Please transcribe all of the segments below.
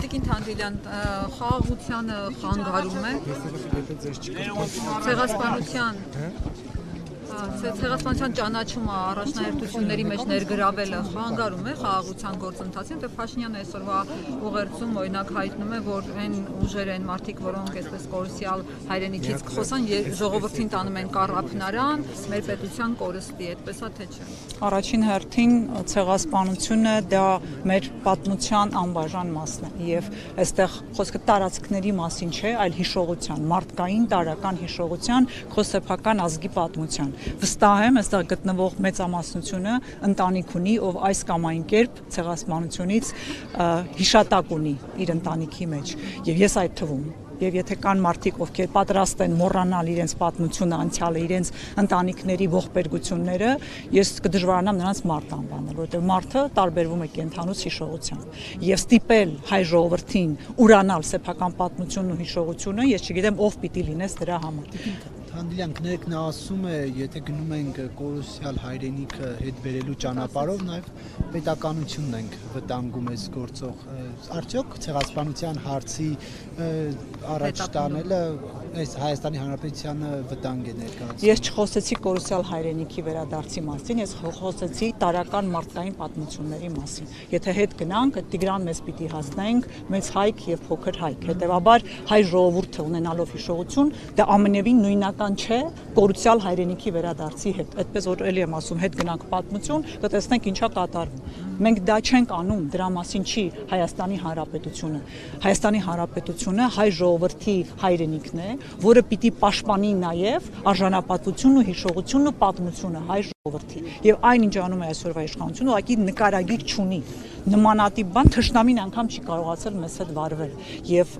Տիկին Թանդիլյան, խաղաղությանը խանգարում է ցեղասպանության ճանաչումը առաջնահերթությունների մեջ ներգրավելը խանգարում է խաղաղության գործընթացին, թե Փաշինյանը այսօրվա ուղերձում օրինակ հայտնում է, որ այն ուժերը, այն մարդիկ, որոնք այսպես կորուսյալ հայրենիքից կխոսան, ժողովրդին տանում են կառափնարան, մեր պետության կորստի, այդպես է թե չէ։ Առաջին հերթին ցեղասպանությունը դա մեր պատմության անբաժան մասն է եւ այստեղ խոսքը տարածքների մասին չէ, այլ հիշողության, մարդկային տարրական հիշողության, քոսեփական ազգի պատմության։ Վստահ եմ, այստեղ գտնվող մեծամասնությունը ընտանիք ունի, ով այս կամ այն կերպ ցեղասպանությունից հիշատակ ունի իր ընտանիքի մեջ եւ ես այդ թվում Եվ եթե կան մարդիկ, ովքեր պատրաստ են մոռանալ իրենց պատմությունը, անցյալը, իրենց ընտանիքների ողբերգությունները, ես կդժվարանամ նրանց մարդ անվանել, որովհետև մարդը տարբերվում է կենդանուց հիշողությամբ։ Եվ ստիպել հայ ժողովրդին ուրանալ սեփական պատմությունն ու հիշողությունը, ես չգիտեմ ով պիտի լինես դրա համար։ Թանդիլյան, կներեք, նա ասում է, եթե գնում ենք կորուսյալ հայրենիքը հետ բերելու ճանապարհով, նաև պետականությունն ենք վտանգում այս գործող։ Արդյոք ցեղասպանության հարցի առաջ տանելը այս Հայաստանի Հանրապետությանը վտանգ է ներկայացնում։ Ես չխոսեցի կորուսյալ հայրենիքի վերադարձի մասին, ես խոսեցի տարական մարդկային պատմությունների մասին։ Եթե հետ գնանք, Տիգրան մեզ պիտի հասնենք, մեծ հայք եւ փոքր հայք։ Հետեւաբար հայ ժողովուրդը ունենալով հիշողություն, դա ամենևին նույնական չէ կորուսյալ հայրենիքի վերադարձի հետ։ Այդպես որ էլի եմ ասում, հետ գնանք պատմություն, կտեսնենք ինչա կատարվում։ Մենք դա չենք անում, դրա մասին չի Հայաստանի Հանրապետությունը։ Հայաստանի Հանրապետությունը հայ ժողովրդի հայրենիքն է, որը պիտի պաշտպանի նաև արժանապատվությունն ու հիշողությունն ու պատմությունը հայ ժողովրդի։ Եվ այնինչ անում է այսօրվա իշխանությունը, ուղղակի նկարագիր չունի։ Նմանատիպ բան թշնամին անգամ չի կարողացել մեզ հետ վարվել եւ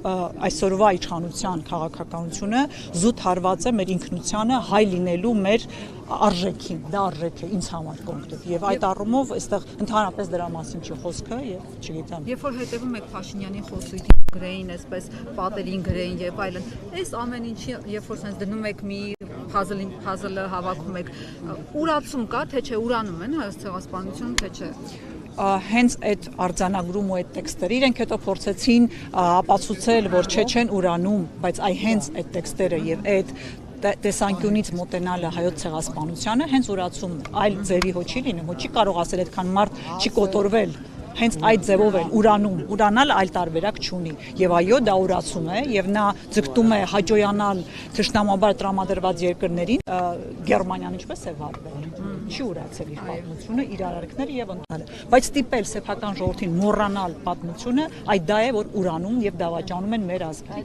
այսօրվա իշխանության քաղաքականությունը զուտ հարված է մեր ինքնությանը հայ լինելու մեր արժեքին, դա արժեք է ինձ համար կոնկրետ եւ այդ առումով այստեղ ընդհանրապես դրա մասին չի խոսքը եւ չգիտեմ։ Երբ որ հետևում եք Փաշինյանի խոսույթին գրեին, այսպես պատերին գրեին եւ այլն, այս ամեն ինչի երբ որ sense դնում եք մի puzzle-ը հավաքում եք, ուրացում կա, թե չէ, ուրանում են հայոց ցեղասպանությունը, թե չէ։ Հենց այդ արձանագրում ու այդ տեքստերը իրենք հետո փորձեցին ապացուցել, որ չեն ուրանում, բայց հենց այդ տեքստերը եւ այդ տեսանկյունից մոտենալը հայոց ցեղասպանությանը հենց ուրացումն է, այլ ձևի հո չի լինում, հո չի կարող ասել այդքան մարդ չի կոտորվել, հենց այդ ձևով են ուրանում, ուրանալ այլ տարբերակ չունի եւ այո դա ուրացում է եւ նա ձգտում է հաջողանալ թշնամաբար տրամադրված երկրներին Գերմանիան ինչպես է վարվել, չի ուրացել իր պատմությունը, իր արարքները եւ ընդհանրապես, բայց ստիպել սեփական ժողովրդին մոռանալ պատմությունը, այդ դա է որ ուրանում եւ դավաճանում են մեր ազգին։